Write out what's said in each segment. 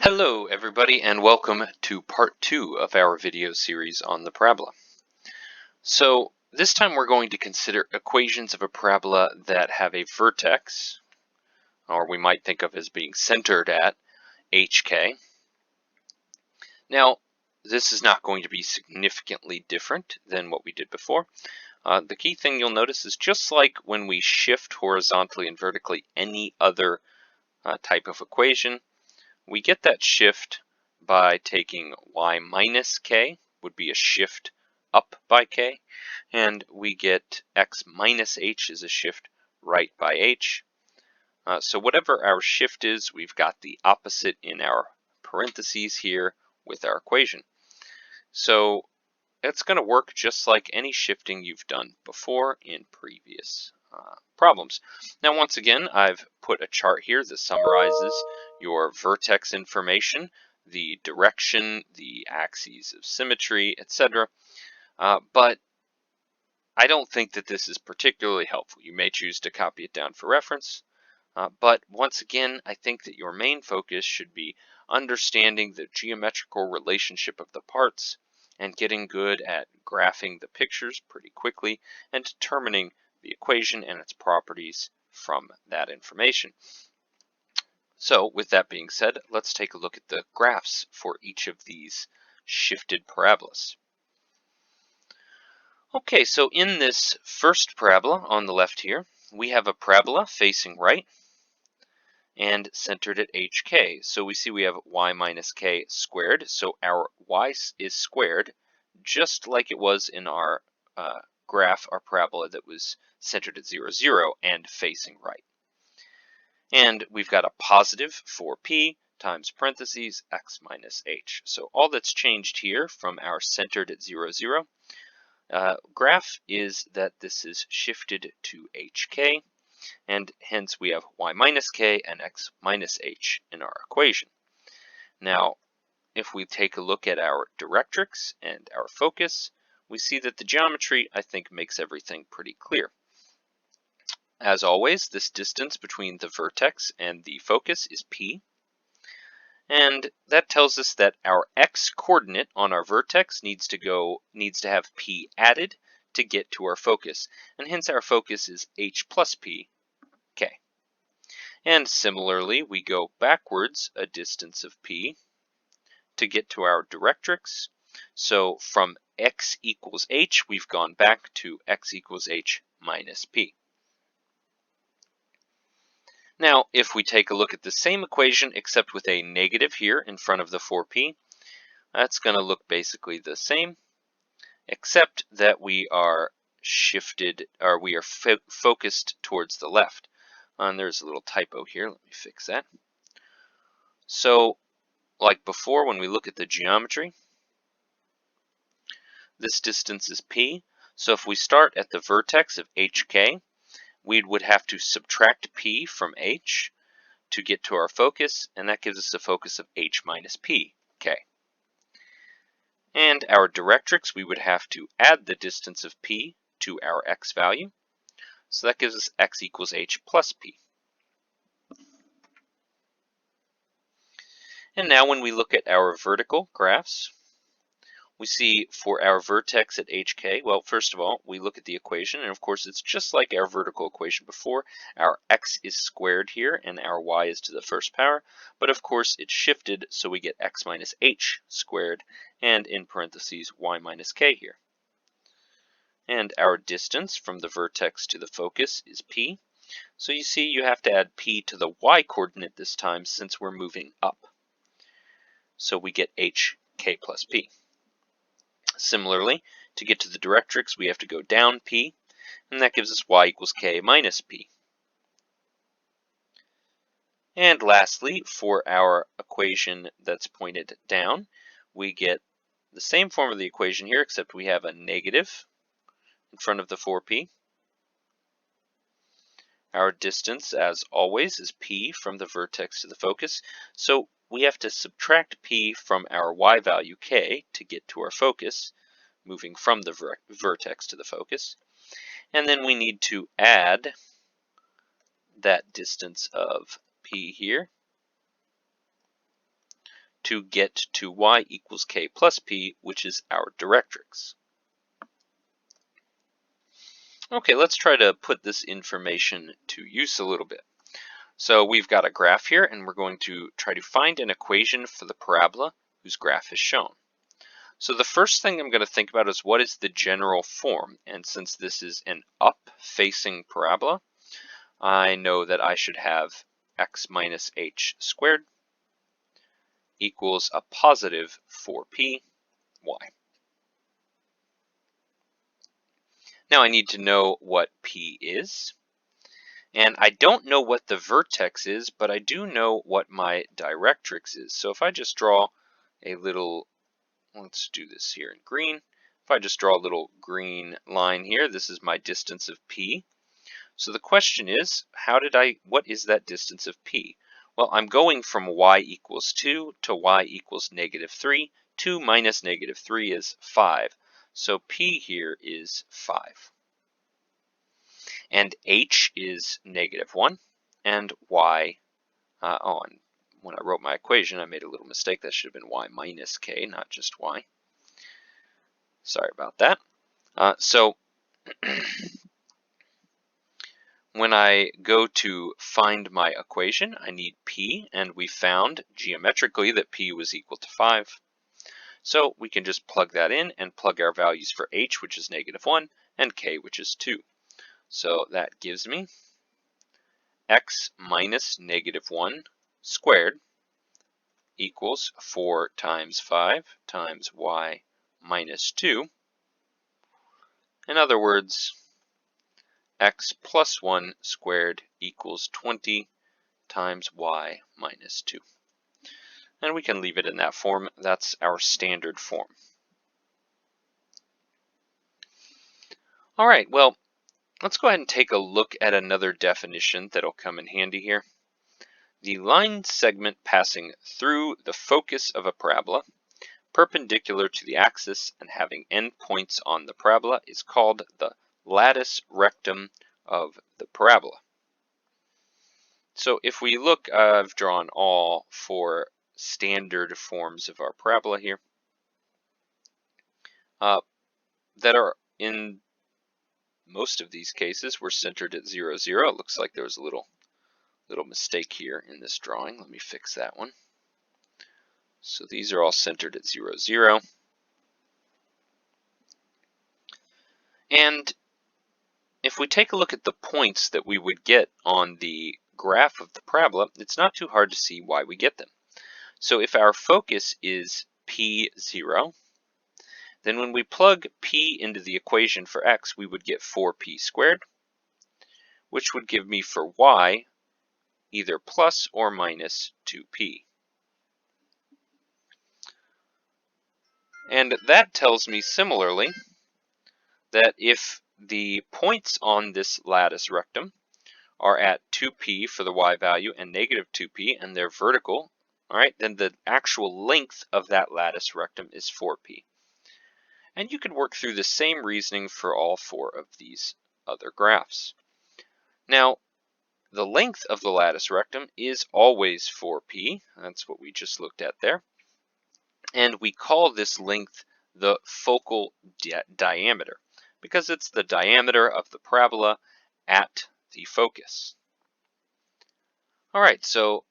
Hello everybody and welcome to part 2 of our video series on the parabola. So this time we're going to consider equations of a parabola that have a vertex, or we might think of as being centered at HK. Now this is not going to be significantly different than what we did before. The key thing you'll notice is just like when we shift horizontally and vertically any other type of equation, we get that shift by taking y minus k, would be a shift up by k, and we get x minus h is a shift right by h. So whatever our shift is, we've got the opposite in our parentheses here with our equation. So it's going to work just like any shifting you've done before in previous problems. Now once again, I've put a chart here that summarizes your vertex information, the direction, the axes of symmetry, etc. But I don't think that this is particularly helpful. You may choose to copy it down for reference. But once again, I think that your main focus should be understanding the geometrical relationship of the parts and getting good at graphing the pictures pretty quickly and determining the equation and its properties from that information. So with that being said, let's take a look at the graphs for each of these shifted parabolas. Okay, so in this first parabola on the left here, we have a parabola facing right and centered at hk. So we see we have y minus k squared. So our y is squared, just like it was in our graph, our parabola that was centered at 0, 0 and facing right. And we've got a positive for p times parentheses x minus h. So all that's changed here from our centered at 0, 0 graph is that this is shifted to hk, and hence we have y minus k and x minus h in our equation. Now, if we take a look at our directrix and our focus, we see that the geometry, I think, makes everything pretty clear. As always, this distance between the vertex and the focus is p, and that tells us that our x coordinate on our vertex needs to have p added to get to our focus, and hence our focus is h plus p, k. And similarly, we go backwards a distance of p to get to our directrix. So from x equals h, we've gone back to x equals h minus p. Now, if we take a look at the same equation except with a negative here in front of the 4p, that's going to look basically the same, except that we are shifted, or we are focused towards the left. And there's a little typo here. Let me fix that. So, like before, when we look at the geometry, this distance is p. So if we start at the vertex of hk, we would have to subtract p from h to get to our focus, and that gives us a focus of h minus p, k. And our directrix, we would have to add the distance of p to our x value. So that gives us x equals h plus p. And now when we look at our vertical graphs, we see for our vertex at hk, well, first of all, we look at the equation, and of course it's just like our vertical equation before. Our x is squared here, and our y is to the first power, but of course it's shifted, so we get x minus h squared, and in parentheses y minus k here. And our distance from the vertex to the focus is p, so you see you have to add p to the y coordinate this time since we're moving up. So we get hk plus p. Similarly, to get to the directrix, we have to go down p, and that gives us y equals k minus p. And lastly, for our equation that's pointed down, we get the same form of the equation here, except we have a negative in front of the 4p. Our distance, as always, is p from the vertex to the focus, so we have to subtract p from our y value k to get to our focus, moving from the vertex to the focus. And then we need to add that distance of p here to get to y equals k plus p, which is our directrix. Okay, let's try to put this information to use a little bit. So we've got a graph here, and we're going to try to find an equation for the parabola whose graph is shown. So the first thing I'm going to think about is what is the general form, and since this is an up-facing parabola, I know that I should have x minus h squared equals a positive 4p y. Now I need to know what p is, and I don't know what the vertex is, but I do know what my directrix is. So if I just draw a little, let's do this here in green. If I just draw a little green line here, this is my distance of p. So the question is, what is that distance of p? Well, I'm going from y equals 2 to y equals negative 3. 2 minus negative 3 is 5. So p here is 5. And h is negative 1. And y, when I wrote my equation, I made a little mistake. That should have been y minus k, not just y. Sorry about that. So when I go to find my equation, I need p, and we found geometrically that p was equal to 5. So we can just plug that in and plug our values for h, which is negative 1, and k, which is 2. So that gives me x minus negative 1 squared equals 4 times 5 times y minus 2. In other words, x plus 1 squared equals 20 times y minus 2. And we can leave it in that form. That's our standard form. All right, well, let's go ahead and take a look at another definition that'll come in handy here. The line segment passing through the focus of a parabola, perpendicular to the axis and having endpoints on the parabola, is called the lattice rectum of the parabola. So if we look, I've drawn all 4 standard forms of our parabola here that are, in most of these cases, were centered at 0, 0. It looks like there was a little mistake here in this drawing. Let me fix that one. So these are all centered at 0, 0. And if we take a look at the points that we would get on the graph of the parabola, it's not too hard to see why we get them. So if our focus is p0, then when we plug p into the equation for x, we would get 4p squared, which would give me for y either plus or minus 2p. And that tells me similarly that if the points on this lattice rectum are at 2p for the y value and negative 2p, and they're vertical, all right, then the actual length of that lattice rectum is 4p. And you could work through the same reasoning for all 4 of these other graphs. Now, the length of the lattice rectum is always 4p. That's what we just looked at there. And we call this length the focal diameter because it's the diameter of the parabola at the focus. All right, so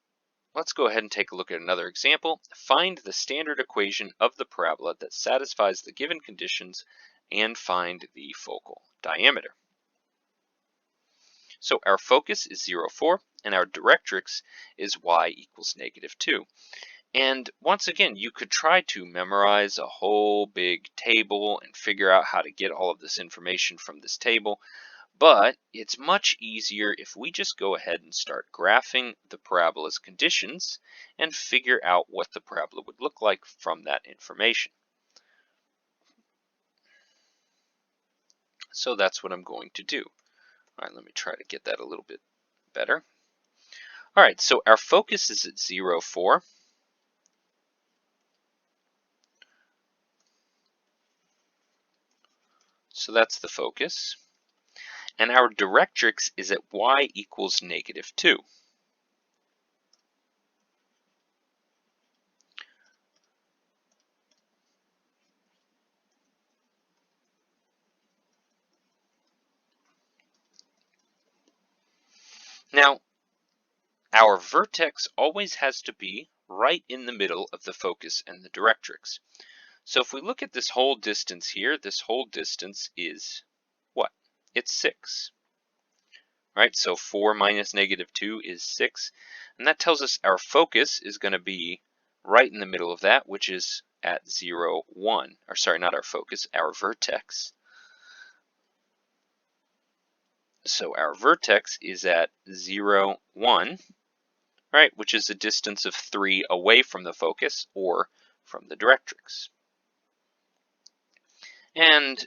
let's go ahead and take a look at another example. Find the standard equation of the parabola that satisfies the given conditions and find the focal diameter. So our focus is 0, 4, and our directrix is y equals negative 2. And once again, you could try to memorize a whole big table and figure out how to get all of this information from this table, but it's much easier if we just go ahead and start graphing the parabola's conditions and figure out what the parabola would look like from that information. So that's what I'm going to do. All right, let me try to get that a little bit better. All right, so our focus is at 0, 4. So that's the focus. And our directrix is at y equals negative 2. Now, our vertex always has to be right in the middle of the focus and the directrix. So if we look at this whole distance here, this whole distance is what? It's 6. Right? So 4 minus -2 is 6. And that tells us our focus is going to be right in the middle of that, which is at 0, 1. Or sorry, not our focus, our vertex. So our vertex is at 0, 1, right, which is a distance of 3 away from the focus or from the directrix. And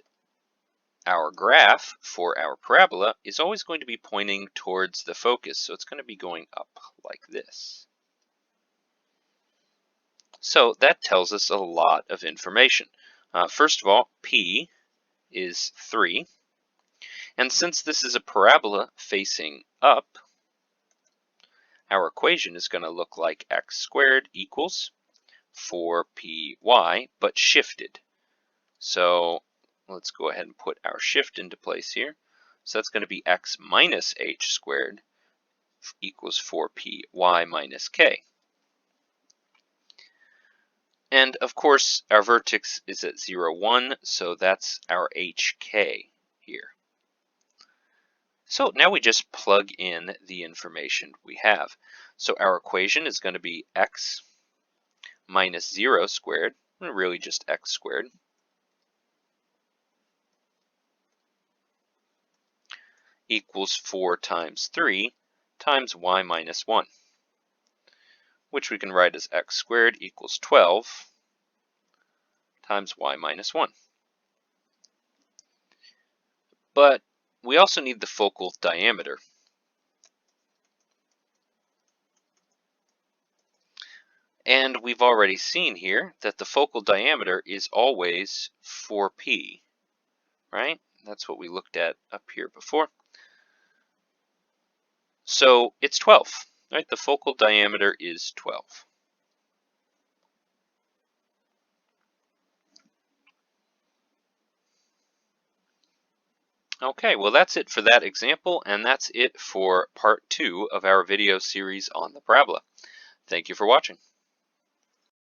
our graph for our parabola is always going to be pointing towards the focus, so it's going to be going up like this. So that tells us a lot of information. First of all, P is 3. And since this is a parabola facing up, our equation is going to look like x squared equals 4py, but shifted. So let's go ahead and put our shift into place here. So that's going to be x minus h squared equals 4py minus k. And of course, our vertex is at 0, 1, so that's our hk here. So now we just plug in the information we have. So our equation is going to be x minus 0 squared, really just x squared, equals 4 times 3 times y minus 1, which we can write as x squared equals 12 times y minus 1. But we also need the focal diameter. And we've already seen here that the focal diameter is always 4p, right? That's what we looked at up here before. So it's 12, right? The focal diameter is 12. Okay, well that's it for that example, and that's it for part 2 of our video series on the parabola. Thank you for watching.